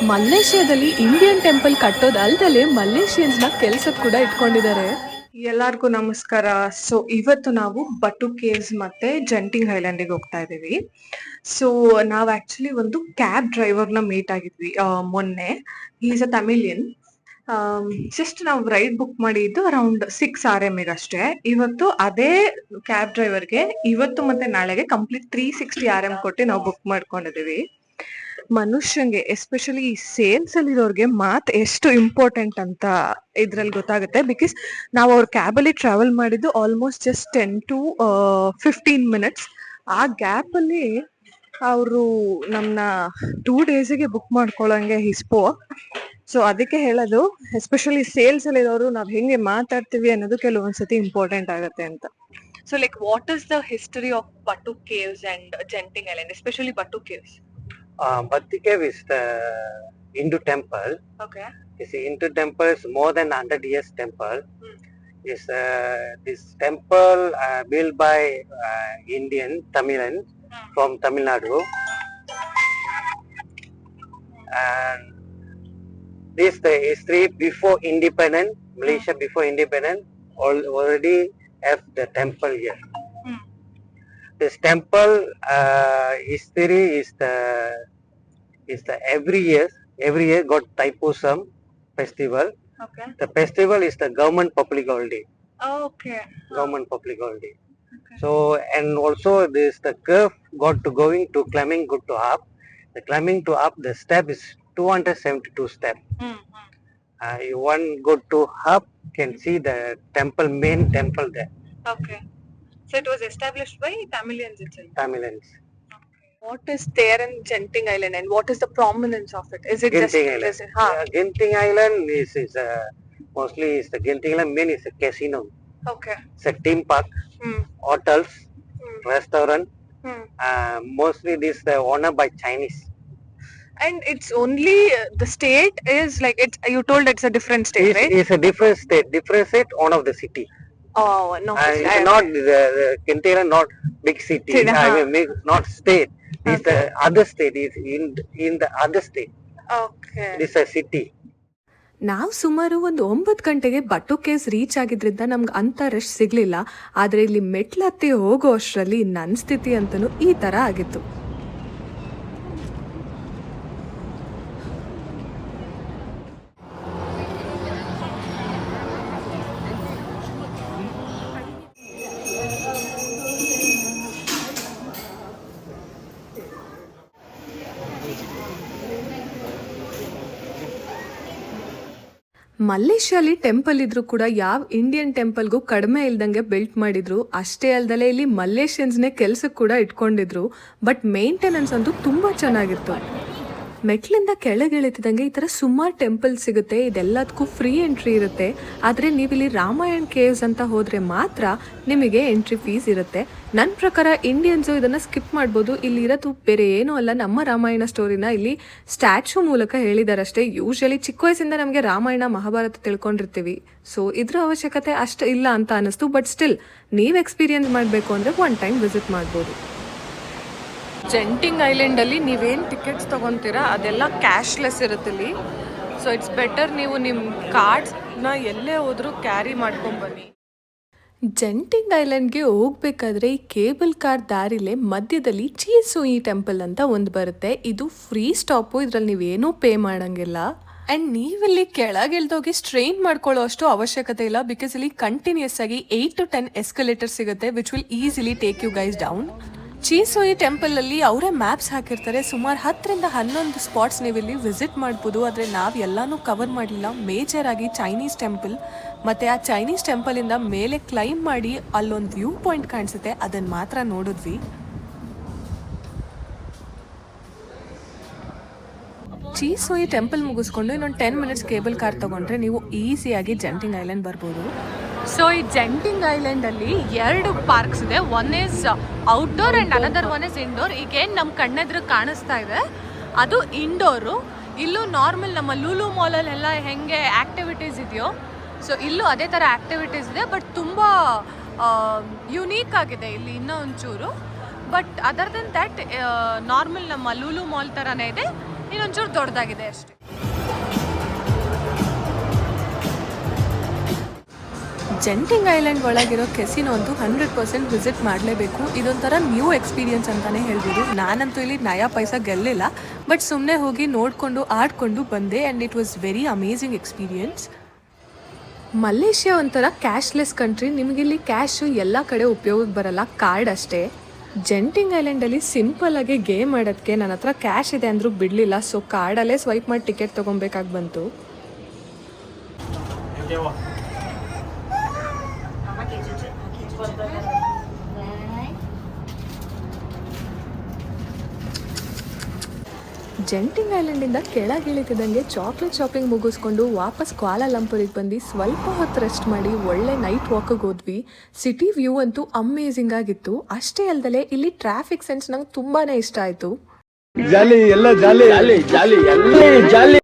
ಮಲೇಷ್ಯಾದಲ್ಲಿ Indian temple ಕಟ್ಟೋದಲ್ದಲೆ ಮಲೇಷಿಯನ್ಸ್ನ ಕೆಲ್ಸಕ್ಕೆ ಕೂಡ ಇಟ್ಕೊಂಡಿದ್ದಾರೆ. ಎಲ್ಲರಿಗೂ ನಮಸ್ಕಾರ. ಸೊ ಇವತ್ತು ನಾವು ಬಟು ಕೇವ್ಸ್ ಮತ್ತೆ ಜಂಟಿಂಗ್ ಐಲ್ಯಾಂಡಿಗೆ ಹೋಗ್ತಾ ಇದೀವಿ. ಸೊ ನಾವು ಆಕ್ಚುಲಿ ಒಂದು ಕ್ಯಾಬ್ ಡ್ರೈವರ್ನ ಮೀಟ್ ಆಗಿದ್ವಿ ಮೊನ್ನೆ. Is a Tamilian. ಜಸ್ಟ್ ನಾವು ರೈಡ್ ಬುಕ್ ಮಾಡಿದ್ದು ಅರೌಂಡ್ 6 RM ಅಷ್ಟೇ. ಇವತ್ತು ಅದೇ ಕ್ಯಾಬ್ ಡ್ರೈವರ್ಗೆ ಇವತ್ತು ಮತ್ತೆ ನಾಳೆಗೆ ಕಂಪ್ಲೀಟ್ 360 RM ಕೊಟ್ಟು ನಾವು ಬುಕ್ ಮಾಡ್ಕೊಂಡಿದೀವಿ. ಮನುಷ್ಯಂಗೆ ಎಸ್ಪೆಷಲಿ ಈ ಸೇಲ್ಸ್ ಅಲ್ಲಿ ಇರೋರ್ಗೆ ಮಾತ್ ಎಷ್ಟು ಇಂಪಾರ್ಟೆಂಟ್ ಅಂತ ಇದ್ರಲ್ಲಿ ಗೊತ್ತಾಗುತ್ತೆ. ಬಿಕಾಸ್ ನಾವು ಅವ್ರ ಕ್ಯಾಬ್ ಅಲ್ಲಿ ಟ್ರಾವೆಲ್ ಮಾಡಿದ್ದು ಆಲ್ಮೋಸ್ಟ್ ಜಸ್ಟ್ 10 to 15 minutes. ಆ ಗ್ಯಾಪ್ ಅಲ್ಲಿ ಅವರು ನಮ್ನ 2 days ಬುಕ್ ಮಾಡ್ಕೊಳಂಗೆ ಹಿಸ್ಪೋ. ಸೊ ಅದಕ್ಕೆ ಹೇಳೋದು, ಎಸ್ಪೆಷಲಿ ಸೇಲ್ಸ್ ಅಲ್ಲಿ ಇರೋರು ನಾವ್ ಹೆಂಗೆ ಮಾತಾಡ್ತೀವಿ ಅನ್ನೋದು ಕೆಲವೊಂದ್ಸತಿ ಇಂಪಾರ್ಟೆಂಟ್ ಆಗುತ್ತೆ ಅಂತ. So like what is the history of Batu Caves and Genting Island, especially Batu Caves? Bhakti Cave is the Hindu temple. Okay. This Hindu temple is more than 100 years temple. Is this temple built by Indian Tamilan from Tamil Nadu, and this the history before independent Malaysia before independent already have the temple here. This temple history is the every year got Thaipusam festival. Okay. The festival is the government public holiday. Okay. Government public holiday. Okay. So and also this the curve got to going to climbing good to up. The climbing to up the step is 272 step. You one go to up can see the temple, main temple there. Okay. So it was established by Tamilians itself. Tamilians. What is there in Genting Island and what is the prominence of it? Is it Genting just Island. Genting Island is mostly is the Genting Island main is a casino. Okay. It's a theme park, hotels, restaurant. Mostly this the owner by Chinese. And it's only the state is like it's. You told it's a different state, right? It's a different state, one of the city. Oh no. It's not the Genting Island, not big city. I mean, not state. It's the other state. Is in the other state. Okay. It's a city. ನಾವು ಸುಮಾರು ಒಂದು 9 ಗಂಟೆಗೆ but caves reach ಆಗಿದ್ರಿಂದ ನಮ್ಗೆ ಅಂತ rush ಸಿಗ್ಲಿಲ್ಲ. ಆದ್ರೆ ಇಲ್ಲಿ ಮೆಟ್ಲತ್ತಿ ಹೋಗೋ ಅಷ್ಟರಲ್ಲಿ ನನ್ನ ಸ್ಥಿತಿ ಅಂತನೂ ಈ ತರ ಆಗಿತ್ತು. ಮಲೇಷ್ಯಾಲಿ ಟೆಂಪಲ್ ಇದ್ರು ಕೂಡ ಯಾವ ಇಂಡಿಯನ್ ಟೆಂಪಲ್ಗೂ ಕಡಿಮೆ ಇಲ್ದಂಗೆ ಬಿಲ್ಟ್ ಮಾಡಿದ್ರು. ಅಷ್ಟೇ ಅಲ್ದಲೆ ಇಲ್ಲಿ ಮಲೇಷಿಯನ್ಸ್ನೇ ಕೆಲ್ಸಕ್ಕೆ ಕೂಡ ಇಟ್ಕೊಂಡಿದ್ರು. ಬಟ್ ಮೇಂಟೆನೆನ್ಸ್ ಅಂತೂ ತುಂಬ ಚೆನ್ನಾಗಿತ್ತು. ಮೆಟ್ಲಿಂದ ಕೆಳಗೆ ಇಳಿತಿದಂಗೆ ಈ ಥರ ಸುಮಾರು ಟೆಂಪಲ್ ಸಿಗುತ್ತೆ. ಇದೆಲ್ಲದಕ್ಕೂ ಫ್ರೀ ಎಂಟ್ರಿ ಇರುತ್ತೆ. ಆದರೆ ನೀವಿಲ್ಲಿ ರಾಮಾಯಣ್ ಕೇವ್ಸ್ ಅಂತ ಹೋದರೆ ಮಾತ್ರ ನಿಮಗೆ ಎಂಟ್ರಿ ಫೀಸ್ ಇರುತ್ತೆ. ನನ್ನ ಪ್ರಕಾರ ಇಂಡಿಯನ್ಸು ಇದನ್ನು ಸ್ಕಿಪ್ ಮಾಡ್ಬೋದು. ಇಲ್ಲಿ ಇರೋದು ಬೇರೆ ಏನೂ ಅಲ್ಲ, ನಮ್ಮ ರಾಮಾಯಣ ಸ್ಟೋರಿನ ಇಲ್ಲಿ ಸ್ಟ್ಯಾಚ್ಯೂ ಮೂಲಕ ಹೇಳಿದಾರಷ್ಟೇ. ಯೂಶ್ವಲಿ ಚಿಕ್ಕ ವಯಸ್ಸಿಂದ ನಮಗೆ ರಾಮಾಯಣ ಮಹಾಭಾರತ ತಿಳ್ಕೊಂಡಿರ್ತೀವಿ. ಸೊ ಇದ್ರ ಅವಶ್ಯಕತೆ ಅಷ್ಟು ಇಲ್ಲ ಅಂತ ಅನ್ನಿಸ್ತು. ಬಟ್ ಸ್ಟಿಲ್ ನೀವು ಎಕ್ಸ್ಪೀರಿಯನ್ಸ್ ಮಾಡಬೇಕು ಅಂದರೆ ಒನ್ ಟೈಮ್ ವಿಸಿಟ್ ಮಾಡ್ಬೋದು. ಜೆಂಟಿಂಗ್ ಐಲ್ಯಾಂಡಲ್ಲಿ ನೀವೇನು ಟಿಕೆಟ್ಸ್ ತೊಗೊತೀರಾ ಅದೆಲ್ಲ ಕ್ಯಾಶ್ಲೆಸ್ ಇರುತ್ತೆ ಇಲ್ಲಿ. ಸೊ ಇಟ್ಸ್ ಬೆಟರ್ ನೀವು ನಿಮ್ಮ ಕಾರ್ಡ್ಸ್ನ ಎಲ್ಲೇ ಹೋದರೂ ಕ್ಯಾರಿ ಮಾಡ್ಕೊಂಬನ್ನಿ. ಜೆಂಟಿಂಗ್ ಐಲ್ಯಾಂಡ್ಗೆ ಹೋಗ್ಬೇಕಾದ್ರೆ ಈ ಕೇಬಲ್ ಕಾರ್ ದಾರಿಲೇ ಮಧ್ಯದಲ್ಲಿ ಚೀಸೂಯಿ ಟೆಂಪಲ್ ಅಂತ ಒಂದು ಬರುತ್ತೆ. ಇದು ಫ್ರೀ ಸ್ಟಾಪು, ಇದರಲ್ಲಿ ನೀವೇನೂ ಪೇ ಮಾಡೋಂಗಿಲ್ಲ. ಆ್ಯಂಡ್ ನೀವಿಲ್ಲಿ ಕೆಳಗಿಳ್ದೋಗಿ ಸ್ಟ್ರೈನ್ ಮಾಡ್ಕೊಳ್ಳೋ ಅಷ್ಟು ಅವಶ್ಯಕತೆ ಇಲ್ಲ. ಬಿಕಾಸ್ ಇಲ್ಲಿ ಕಂಟಿನ್ಯೂಸ್ ಆಗಿ 8 to 10 ಎಸ್ಕಲೇಟರ್ ಸಿಗುತ್ತೆ which will easily take you guys down. ಚೀಸೋಯಿ ಟೆಂಪಲಲ್ಲಿ ಅವರೇ ಮ್ಯಾಪ್ಸ್ ಹಾಕಿರ್ತಾರೆ. ಸುಮಾರು 10 ರಿಂದ 11 ಸ್ಪಾಟ್ಸ್ ನೀವಿಲ್ಲಿ ವಿಸಿಟ್ ಮಾಡ್ಬೋದು. ಆದರೆ ನಾವು ಎಲ್ಲನೂ ಕವರ್ ಮಾಡಲಿಲ್ಲ. ಮೇಜರ್ ಆಗಿ ಚೈನೀಸ್ ಟೆಂಪಲ್ ಮತ್ತು ಆ ಚೈನೀಸ್ ಟೆಂಪಲಿಂದ ಮೇಲೆ ಕ್ಲೈಮ್ ಮಾಡಿ ಅಲ್ಲೊಂದು ವ್ಯೂ ಪಾಯಿಂಟ್ ಕಾಣಿಸುತ್ತೆ, ಅದನ್ನು ಮಾತ್ರ ನೋಡಿದ್ವಿ. ಚೀಸೋಯಿ ಟೆಂಪಲ್ ಮುಗಿಸ್ಕೊಂಡು ಇನ್ನೊಂದು 10 minutes ಕೇಬಲ್ ಕಾರ್ ತೊಗೊಂಡ್ರೆ ನೀವು ಈಸಿಯಾಗಿ ಜಂಟಿಂಗ್ ಐಲ್ಯಾಂಡ್ ಬರ್ಬೋದು. ಸೊ ಈ ಜಂಟಿಂಗ್ ಐಲ್ಯಾಂಡಲ್ಲಿ 2 ಪಾರ್ಕ್ಸ್ ಇದೆ. One is outdoor and another one is indoor. ಈಗೇನು ನಮ್ಮ ಕಣ್ಣೆದ್ರು ಕಾಣಿಸ್ತಾ ಇದೆ ಅದು ಇಂಡೋರು. ಇಲ್ಲೂ ನಾರ್ಮಲ್ ನಮ್ಮ ಲೂಲು ಮಾಲಲ್ಲೆಲ್ಲ ಹೆಂಗೆ ಆ್ಯಕ್ಟಿವಿಟೀಸ್ ಇದೆಯೋ ಸೊ ಇಲ್ಲೂ ಅದೇ ಥರ ಆ್ಯಕ್ಟಿವಿಟೀಸ್ ಇದೆ. ಬಟ್ ತುಂಬ ಯುನೀಕ್ ಆಗಿದೆ ಇಲ್ಲಿ ಇನ್ನೂ ಒಂಚೂರು. But other than that normal ನಮ್ಮ ಲೂಲು ಮಾಲ್ ಥರನೇ ಇದೆ. ಇನ್ನೊಂಚೂರು ದೊಡ್ಡದಾಗಿದೆ ಅಷ್ಟೇ. ಜೆಂಟಿಂಗ್ ಐಲ್ಯಾಂಡ್ ಒಳಗಿರೋ ಕೆಸಿನೋ ಅಂತೂ 100% ವಿಸಿಟ್ ಮಾಡಲೇಬೇಕು. ಇದೊಂಥರ ನ್ಯೂ ಎಕ್ಸ್ಪೀರಿಯನ್ಸ್ ಅಂತಾನೆ ಹೇಳ್ಬೋದು. ನಾನಂತೂ ಇಲ್ಲಿ ನಯಾ ಪೈಸಾ ಗೆಲ್ಲಿಲ್ಲ, ಬಟ್ ಸುಮ್ಮನೆ ಹೋಗಿ ನೋಡಿಕೊಂಡು ಆಡ್ಕೊಂಡು ಬಂದೆ and it was very amazing experience. Malaysia ಒಂಥರ ಕ್ಯಾಶ್ಲೆಸ್ ಕಂಟ್ರಿ. ನಿಮಗಿಲ್ಲಿ ಕ್ಯಾಶು ಎಲ್ಲ ಕಡೆ ಉಪಯೋಗಕ್ಕೆ ಬರಲ್ಲ, ಕಾರ್ಡ್ ಅಷ್ಟೇ. ಜೆಂಟಿಂಗ್ ಐಲ್ಯಾಂಡಲ್ಲಿ ಸಿಂಪಲ್ಲಾಗಿ ಗೇಮ್ ಆಡೋದಕ್ಕೆ ನನ್ನ ಹತ್ರ ಕ್ಯಾಶ್ ಇದೆ ಅಂದರೂ ಬಿಡಲಿಲ್ಲ. ಸೊ ಕಾರ್ಡಲ್ಲೇ ಸ್ವೈಪ್ ಮಾಡಿ ಟಿಕೆಟ್ ತೊಗೊಬೇಕಾಗಿ ಬಂತು. ಜೆಂಟಿಂಗ್ ಐಲ್ಯಾಂಡಿಂದ ಕೆಳಗಿಳಿತಿದ್ದಂಗೆ ಚಾಕ್ಲೇಟ್ ಶಾಪಿಂಗ್ ಮುಗಿಸ್ಕೊಂಡು ವಾಪಸ್ ಕ್ವಾಲಾಲಂಪುರಿಗೆ ಬಂದು ಸ್ವಲ್ಪ ಹೊತ್ತು ರೆಸ್ಟ್ ಮಾಡಿ ಒಳ್ಳೆ ನೈಟ್ ವಾಕಿಗೆ ಹೋದ್ವಿ. ಸಿಟಿ ವ್ಯೂ ಅಂತೂ ಅಮೇಝಿಂಗ್ ಆಗಿತ್ತು. ಅಷ್ಟೇ ಅಲ್ಲದೆ ಇಲ್ಲಿ ಟ್ರಾಫಿಕ್ ಸೆನ್ಸ್ ನಂಗೆ ತುಂಬಾನೇ ಇಷ್ಟ ಆಯಿತು. ಜಾಲಿ ಎಲ್ಲ ಜಾಲಿ ಜಾಲಿ ಜಾಲಿ ಎಲ್ಲ ಜಾಲಿ.